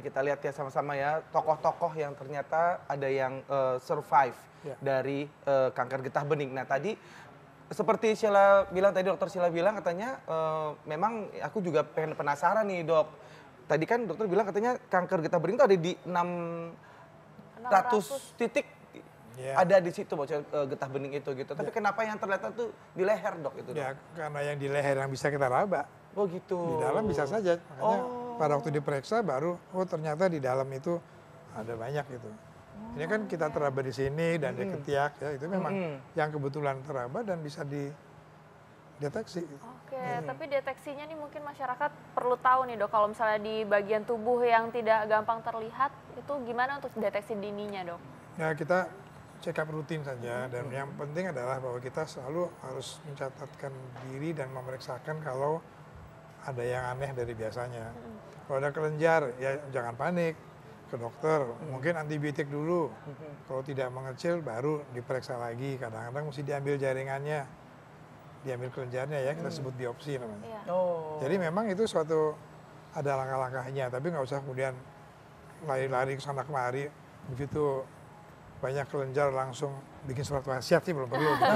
kita lihat ya sama-sama ya, tokoh-tokoh yang ternyata ada yang survive dari kanker getah bening. Nah tadi seperti Sheila bilang tadi, dokter Sheila bilang katanya memang aku juga pengen penasaran nih dok. Tadi kan dokter bilang katanya kanker getah bening itu ada di 600 titik. Ada di situ bocor getah bening itu gitu. Tapi kenapa yang terlihat tuh di leher dok itu? Dok? Ya karena yang di leher yang bisa kita raba. Oh gitu. Di dalam bisa saja. Makanya pada waktu diperiksa baru, oh ternyata di dalam itu ada banyak gitu. Ini kan kita teraba di sini dan di ketiak ya, itu memang yang kebetulan teraba dan bisa dideteksi. Oke, tapi deteksinya nih mungkin masyarakat perlu tahu nih dok, kalau misalnya di bagian tubuh yang tidak gampang terlihat, itu gimana untuk deteksi dininya dok? Ya kita check up rutin saja dan yang penting adalah bahwa kita selalu harus mencatatkan diri dan memeriksakan kalau ada yang aneh dari biasanya. Kalau ada kelenjar ya jangan panik, ke dokter, mungkin antibiotik dulu. Kalau tidak mengecil baru diperiksa lagi, kadang-kadang mesti diambil jaringannya, diambil kelenjarnya ya, kita sebut biopsi namanya. Jadi memang itu suatu ada langkah-langkahnya, tapi nggak usah kemudian lari-lari ke sana kemari, begitu banyak kelenjar langsung bikin surat wasiat sih belum perlu. Gitu.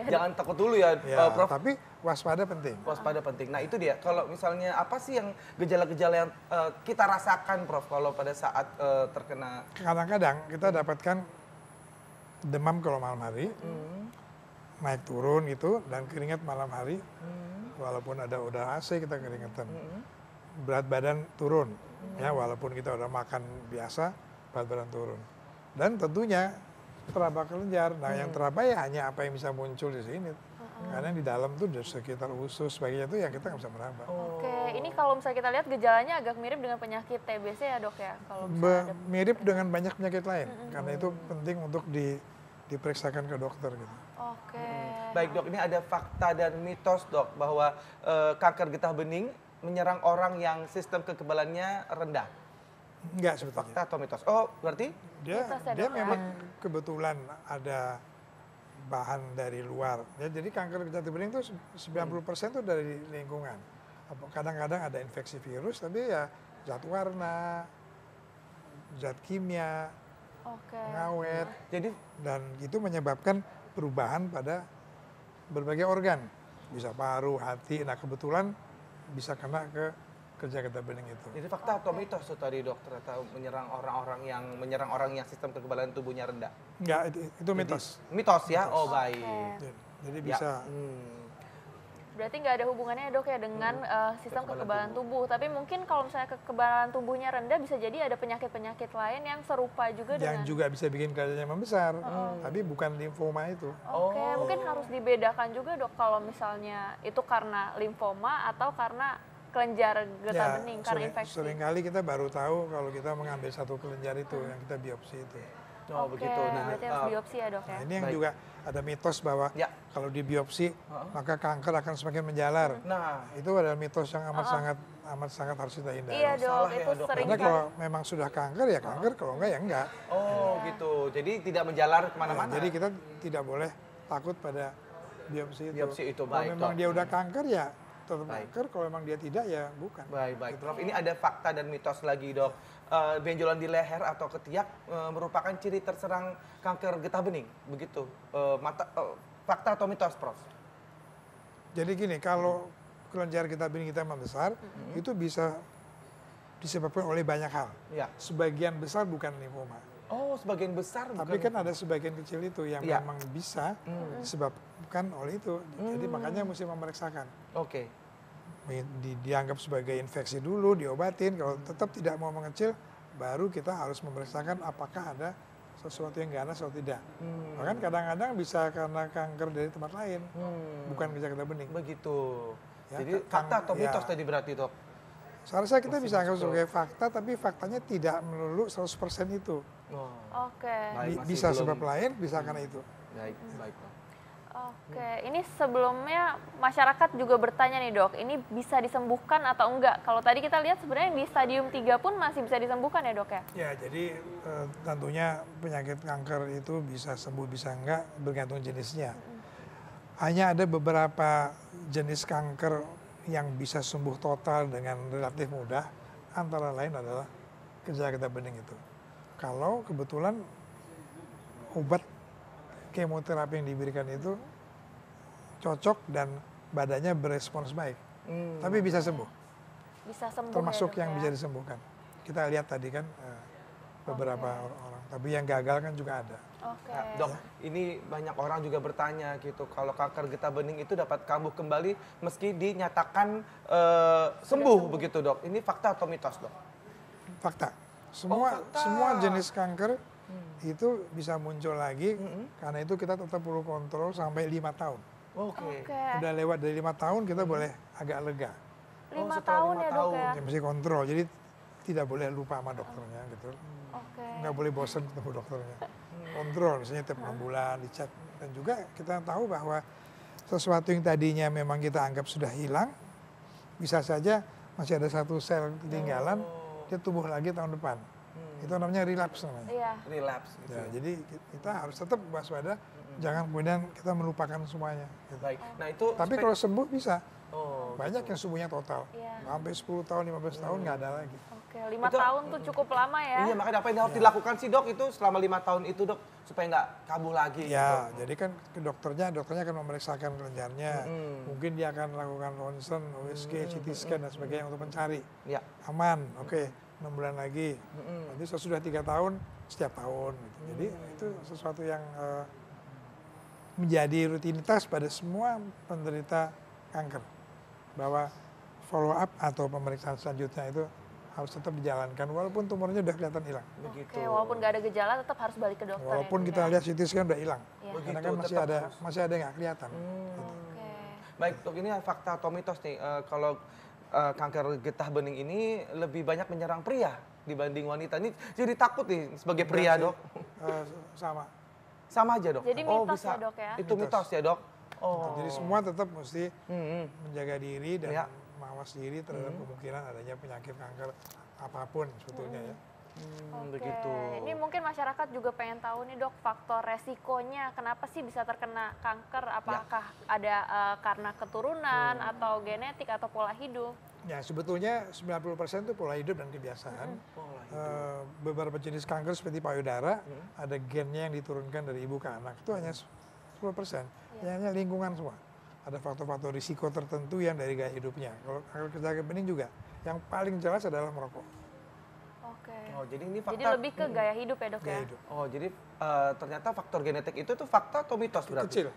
Jangan takut dulu ya, Prof. Tapi waspada penting. Waspada penting. Nah itu dia, kalau misalnya apa sih yang gejala-gejala yang kita rasakan Prof kalau pada saat terkena? Kadang-kadang kita dapatkan demam kalau malam hari, naik turun gitu, dan keringat malam hari, walaupun ada udara AC kita keringetan. Berat badan turun, ya walaupun kita udah makan biasa, berat badan turun. Dan tentunya teraba kelenjar. Nah yang teraba ya hanya apa yang bisa muncul di sini. Karena di dalam tuh di sekitar usus sebagainya itu yang kita nggak bisa meraba. Oke, ini kalau misalnya kita lihat gejalanya agak mirip dengan penyakit TBC ya dok ya? Kalau mirip dengan banyak penyakit lain. Karena itu penting untuk diperiksakan ke dokter gitu. Oke. Baik dok, ini ada fakta dan mitos dok bahwa kanker getah bening menyerang orang yang sistem kekebalannya rendah. Enggak sebetulnya. Fakta atau mitos? Oh berarti? Dia memang kebetulan ada bahan dari luar. Ya, jadi kanker getah bening itu 90% itu dari lingkungan. Kadang-kadang ada infeksi virus, tapi ya zat warna, zat kimia, pengawet. Jadi dan itu menyebabkan perubahan pada berbagai organ. Bisa paru, hati. Nah kebetulan bisa kena ke kerja getah bening itu. Jadi fakta atau mitos tuh tadi dokter, atau menyerang orang yang sistem kekebalan tubuhnya rendah? Enggak, itu mitos. Jadi, mitos ya? Mitos. Oh baik. Jadi bisa. Berarti nggak ada hubungannya dok ya dengan sistem kekebalan tubuh. Tapi mungkin kalau misalnya kekebalan tubuhnya rendah bisa jadi ada penyakit-penyakit lain yang serupa juga dengan. Yang juga bisa bikin kelenjarnya membesar, tapi bukan limfoma itu. Oke, mungkin harus dibedakan juga dok kalau misalnya itu karena limfoma atau karena kelenjar getah bening karena infeksi. Seringkali kita baru tahu kalau kita mengambil satu kelenjar itu yang kita biopsi itu. Oh begitu. Nah, berarti harus biopsi ya dok ya. Nah, ini yang juga ada mitos bahwa kalau dibiopsi maka kanker akan semakin menjalar. Nah, itu adalah mitos yang amat sangat harus kita hindari. Iya dok, itu sering. Karena kalau memang sudah kanker ya kanker, kalau enggak ya enggak. Oh gitu. Jadi tidak menjalar kemana-mana. Jadi kita tidak boleh takut pada biopsi itu. Biopsi itu kalau baik. memang dia udah kanker ya tetap kanker, kalau memang dia tidak ya bukan. Baik. Prof, ini ada fakta dan mitos lagi dok. Benjolan di leher atau ketiak merupakan ciri terserang kanker getah bening, begitu. Fakta atau mitos, Prof? Jadi gini, kalau kelenjar getah bening kita membesar, itu bisa disebabkan oleh banyak hal. Sebagian besar bukan limfoma. Oh, sebagian besar bukan. Tapi kan ada sebagian kecil itu yang memang bisa disebabkan oleh itu. Jadi makanya mesti memeriksakan. Oke. Dianggap sebagai infeksi dulu, diobatin. Kalau tetap tidak mau mengecil, baru kita harus memeriksakan apakah ada sesuatu yang ganas atau tidak. Bahkan kadang-kadang bisa karena kanker dari tempat lain, bukan gejala getah bening. Begitu. Ya, jadi fakta atau mitos tadi berarti dok? Seharusnya kita bisa anggap sebagai fakta, tapi faktanya tidak melulu 100% itu. Oke. Bisa sebab lain, bisa karena itu. Baik. Oke, ini sebelumnya masyarakat juga bertanya nih dok, ini bisa disembuhkan atau enggak? Kalau tadi kita lihat sebenarnya di stadium 3 pun masih bisa disembuhkan ya dok ya? Ya, jadi tentunya penyakit kanker itu bisa sembuh bisa enggak bergantung jenisnya. Hanya ada beberapa jenis kanker yang bisa sembuh total dengan relatif mudah. antara lain adalah gejala getah bening itu. Kalau kebetulan obat kemoterapi yang diberikan itu cocok dan badannya berespons baik, tapi bisa sembuh. Bisa sembuh Termasuk ya, Dok, yang ya? bisa disembuhkan. Kita lihat tadi kan beberapa orang, tapi yang gagal kan juga ada. Oke. Nah, dok, ini banyak orang juga bertanya gitu, kalau kanker getah bening itu dapat kambuh kembali meski dinyatakan sembuh begitu dok. Ini fakta atau mitos dok? Fakta. Semua fakta. semua jenis kanker itu bisa muncul lagi, karena itu kita tetap perlu kontrol sampai 5 tahun. Oke. Oke. Udah lewat dari 5 tahun kita boleh agak lega. 5 setelah tahun 5 ya, Dok, tahun. ya? Ya, mesti kontrol, jadi tidak boleh lupa sama dokternya gitu. Oke. Nggak boleh bosan ketemu dokternya. Kontrol, misalnya tiap 6 bulan dicek. Dan juga kita tahu bahwa sesuatu yang tadinya memang kita anggap sudah hilang, bisa saja masih ada satu sel ketinggalan, dia tumbuh lagi tahun depan. Itu namanya relapse namanya. Iya. Relapse gitu. Ya, jadi kita harus tetap waspada, jangan kemudian kita melupakan semuanya. Gitu. Baik. Nah itu. Tapi kalau sembuh bisa. Oh, Banyak yang sembuhnya total. Iya. Sampai 10 tahun, 15 tahun nggak ada lagi. Oke, 5 Itu- tahun tuh cukup lama ya? Iya makanya apa yang harus dilakukan sih dok itu selama 5 tahun itu dok supaya nggak kambuh lagi. Ya, gitu. jadi kan ke dokternya akan memeriksakan kelenjarnya. Mungkin dia akan melakukan ronsen, USG, CT scan dan sebagainya untuk mencari. Ya. Aman, oke, 6 bulan lagi. Nanti sesudah 3 tahun, setiap tahun. Gitu. Jadi itu sesuatu yang menjadi rutinitas pada semua penderita kanker. Bahwa follow up atau pemeriksaan selanjutnya itu harus tetap dijalankan walaupun tumornya udah kelihatan hilang. Begitu. Oke, walaupun nggak ada gejala tetap harus balik ke dokter. Walaupun ya, kita Dok, ya? lihat CT scan udah hilang. Iya. Karena Begitu, kan masih tetap ada harus. yang nggak kelihatan. Gitu. Oke. Baik dok ini fakta atau mitos nih kalau kanker getah bening ini lebih banyak menyerang pria dibanding wanita. Ini jadi takut nih sebagai pria dok. Sama. Sama aja dok. Jadi mitos ya, Dok, ya? Itu mitos ya dok. Oh. Jadi semua tetap mesti menjaga diri dan Ya. mawas diri terhadap kemungkinan adanya penyakit kanker apapun sebetulnya ya. Oke, Begitu. ini mungkin masyarakat juga pengen tahu nih dok, faktor resikonya kenapa sih bisa terkena kanker? Apakah ada karena keturunan atau genetik atau pola hidup? Ya sebetulnya 90% itu pola hidup dan kebiasaan. Beberapa jenis kanker seperti payudara ada gennya yang diturunkan dari ibu ke anak itu hanya 10%. Yang hanya lingkungan semua. Ada faktor-faktor risiko tertentu yang dari gaya hidupnya. Kalau kanker getah bening juga yang paling jelas adalah merokok. Oke. Oh jadi ini fakta. Jadi lebih ke gaya hidup ya dok Gaya ya? hidup. Oh jadi ternyata faktor genetik itu tuh fakta atau mitos berarti? Kecil.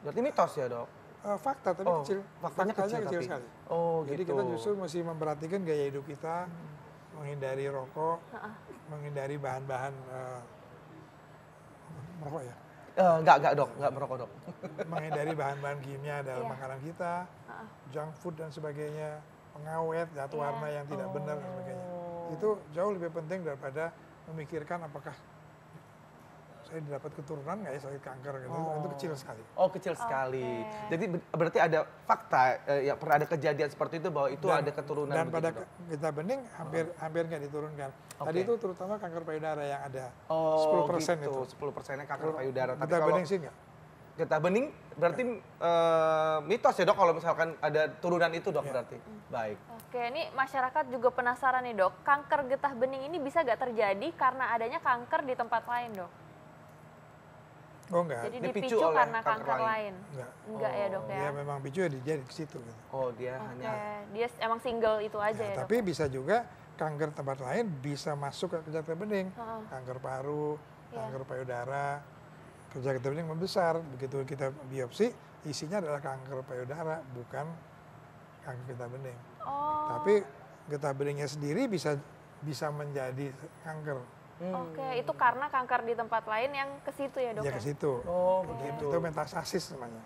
Berarti mitos ya dok. Fakta tapi Oh, kecil. faktanya kecil tapi. sekali. Oh Jadi gitu. kita justru mesti memperhatikan gaya hidup kita, menghindari rokok, menghindari bahan-bahan merokok ya, Enggak dok, enggak merokok dok. menghindari bahan-bahan kimia dalam Iya. makanan kita, junk food dan sebagainya, pengawet, zat warna yang tidak benar dan sebagainya. Itu jauh lebih penting daripada memikirkan apakah saya dapat keturunan nggak ya sakit kanker gitu. Itu kecil sekali. Oh kecil sekali. Jadi berarti ada fakta ya pernah ada kejadian seperti itu bahwa itu ada keturunan. Dan pada begitu, Dok? getah bening hampir nggak diturunkan. Tadi Oke. itu terutama kanker payudara yang ada Oh 10% gitu, itu. 10%-nya kanker payudara. Tapi Getah kalau bening sih nggak. getah bening berarti mitos ya dok kalau misalkan ada turunan itu dok berarti. Baik. Oke, ini masyarakat juga penasaran nih dok, kanker getah bening ini bisa gak terjadi karena adanya kanker di tempat lain dok? Oh enggak. Jadi Dipicu dipicu oleh karena kanker kanker lain. lain? Enggak. Enggak ya dok ya? Dia memang picu ya jadi ke situ gitu. Oh dia Oke, hanya. dia emang single itu aja ya, Tapi dok? bisa juga kanker tempat lain bisa masuk ke getah bening. Heeh. Kanker paru, Iya. kanker payudara, getah bening membesar. Begitu kita biopsi, isinya adalah kanker payudara, bukan kanker getah bening. Oh, Tapi getah beningnya sendiri bisa menjadi kanker. oke, itu karena kanker di tempat lain yang ke situ ya dok Ya ya? ke situ. Oh begitu. Itu metastasis namanya.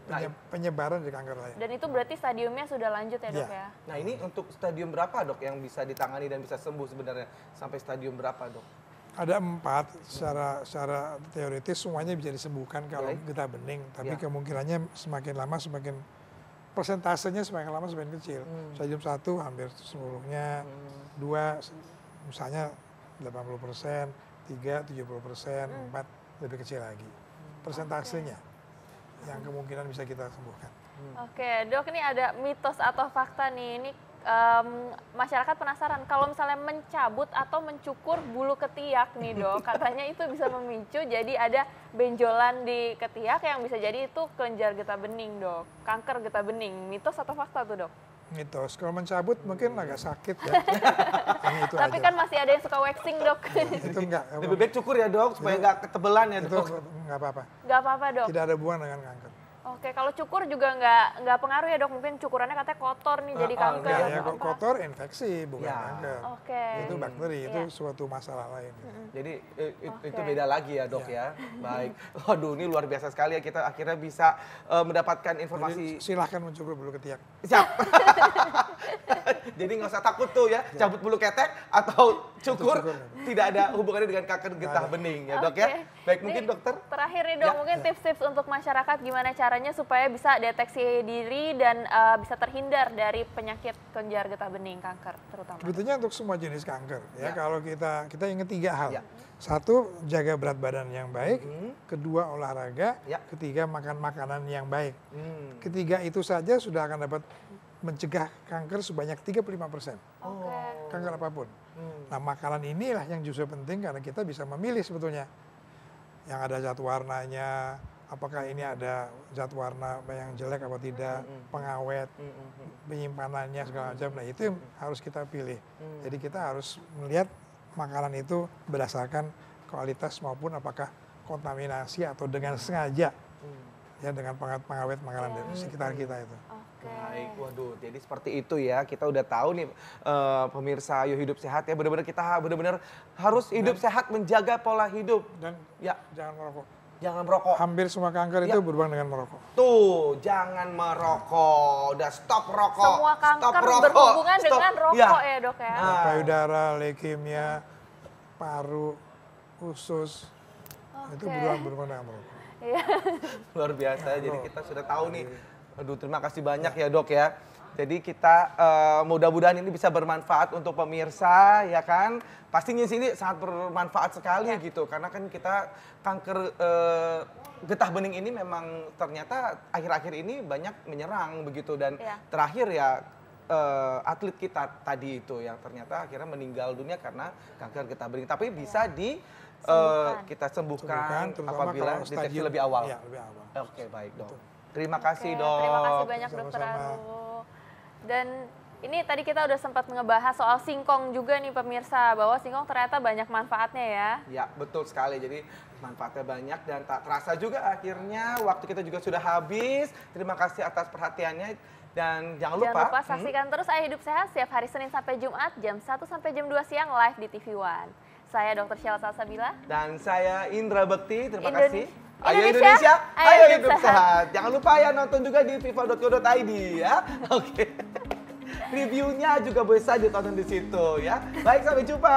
Nah, Penyebaran di kanker lain. Dan itu berarti stadiumnya sudah lanjut ya dok Iya. ya? Nah ini untuk stadium berapa dok yang bisa ditangani dan bisa sembuh sebenarnya sampai stadium berapa dok? Ada 4 secara teoritis semuanya bisa disembuhkan kalau Baik. getah bening, tapi Ya. kemungkinannya semakin lama semakin persentasenya semakin lama semakin kecil. Stadium 1 hampir seluruhnya, 2 misalnya 80%, 3 70%, 4 lebih kecil lagi. Persentasenya yang kemungkinan bisa kita sembuhkan. Oke, dok ini ada mitos atau fakta nih, ini masyarakat penasaran kalau misalnya mencabut atau mencukur bulu ketiak nih dok, katanya itu bisa memicu jadi ada benjolan di ketiak yang bisa jadi itu kelenjar getah bening dok, kanker getah bening. Mitos atau fakta tuh dok? Mitos. Kalau mencabut mungkin agak sakit ya. Itu tapi aja. kan masih ada yang suka waxing dok. Itu enggak. Lebih baik cukur ya dok, supaya nggak ketebelan ya Itu dok. enggak apa-apa. Nggak apa-apa dok. Tidak ada hubungan dengan kanker. Oke, kalau cukur juga nggak pengaruh ya dok? Mungkin cukurannya katanya kotor nih jadi kanker. Enggak ya, atau apa? kotor infeksi bukan Ya. kanker. Oke. Itu bakteri, itu Iya. suatu masalah lain. Jadi itu Oke. beda lagi ya dok ya. Baik. Waduh ini luar biasa sekali ya, kita akhirnya bisa mendapatkan Jadi informasi. silahkan mencukur bulu ketiak. Siap. Jadi nggak usah takut tuh ya, cabut bulu ketek atau cukur cukur. tidak ada hubungannya dengan kanker getah bening ya dok ya. Oke. Baik, mungkin Nih, dokter. Terakhir nih dok, Ya. mungkin tips-tips untuk masyarakat gimana caranya supaya bisa deteksi diri dan bisa terhindar dari penyakit kelenjar getah bening, kanker terutama. Sebetulnya untuk semua jenis kanker ya, Ya. kalau kita ingat 3 hal. Ya. Satu, jaga berat badan yang baik. Mhm. Kedua, olahraga. Ya. Ketiga, makan makanan yang baik. Hmm. Ketiga itu saja sudah akan dapat mencegah kanker sebanyak 35%. Oke. Kanker apapun. Hmm. Nah, makanan inilah yang justru penting karena kita bisa memilih sebetulnya. Yang ada zat warnanya, apakah ini ada zat warna yang jelek apa tidak, pengawet, penyimpanannya segala macam. Nah, itu yang harus kita pilih. Jadi kita harus melihat makanan itu berdasarkan kualitas maupun apakah kontaminasi atau dengan sengaja ya dengan pengawet makanan di sekitar kita itu. Oke. Baik, waduh, jadi seperti itu ya. Kita udah tahu nih pemirsa Ayo Hidup Sehat ya, benar-benar kita benar-benar harus hidup sehat, menjaga pola hidup. Dan Ya, jangan merokok. jangan merokok. Hampir semua kanker Ya. itu berhubungan dengan merokok. Tuh, jangan merokok. Udah stop rokok. Semua Stop kanker rokok. berhubungan Stop. dengan rokok ya dok ya. Nah. Payudara, leukemia, paru, usus, itu Oke. berhubungan dengan merokok. Iya. Luar biasa, jadi kita sudah tahu nih. Aduh, terima kasih banyak ya dok ya. Jadi kita mudah-mudahan ini bisa bermanfaat untuk pemirsa ya kan. Pastinya sini sangat bermanfaat sekali gitu. Karena kan kita kanker getah bening ini memang ternyata akhir-akhir ini banyak menyerang begitu. Dan Iya. terakhir ya atlet kita tadi itu yang ternyata akhirnya meninggal dunia karena kanker getah bening. Tapi bisa Sembuhkan. kita sembuhkan Terutama apabila kalau deteksi stadium- lebih awal. Ya, lebih awal. Oke, baik dok. Terima kasih Oke, dok. Terima kasih banyak dokter Sama-sama. Aru. Dan ini tadi kita udah sempat ngebahas soal singkong juga nih pemirsa, bahwa singkong ternyata banyak manfaatnya ya. Ya, betul sekali. Jadi manfaatnya banyak dan tak terasa juga akhirnya waktu kita juga sudah habis. Terima kasih atas perhatiannya dan jangan lupa. Jangan lupa saksikan terus Ayo Hidup Sehat setiap hari Senin sampai Jumat jam 1 sampai jam 2 siang live di TV One. Saya Dr. Sheila Salsabila. Dan saya Indra Bekti, terima Indone- kasih. Ayo Indonesia, Indonesia, ayo ayo hidup hidup sehat. sehat. Jangan lupa ya nonton juga di viva.co.id ya. Oke. Reviewnya juga bisa ditonton di situ ya. Baik, sampai jumpa.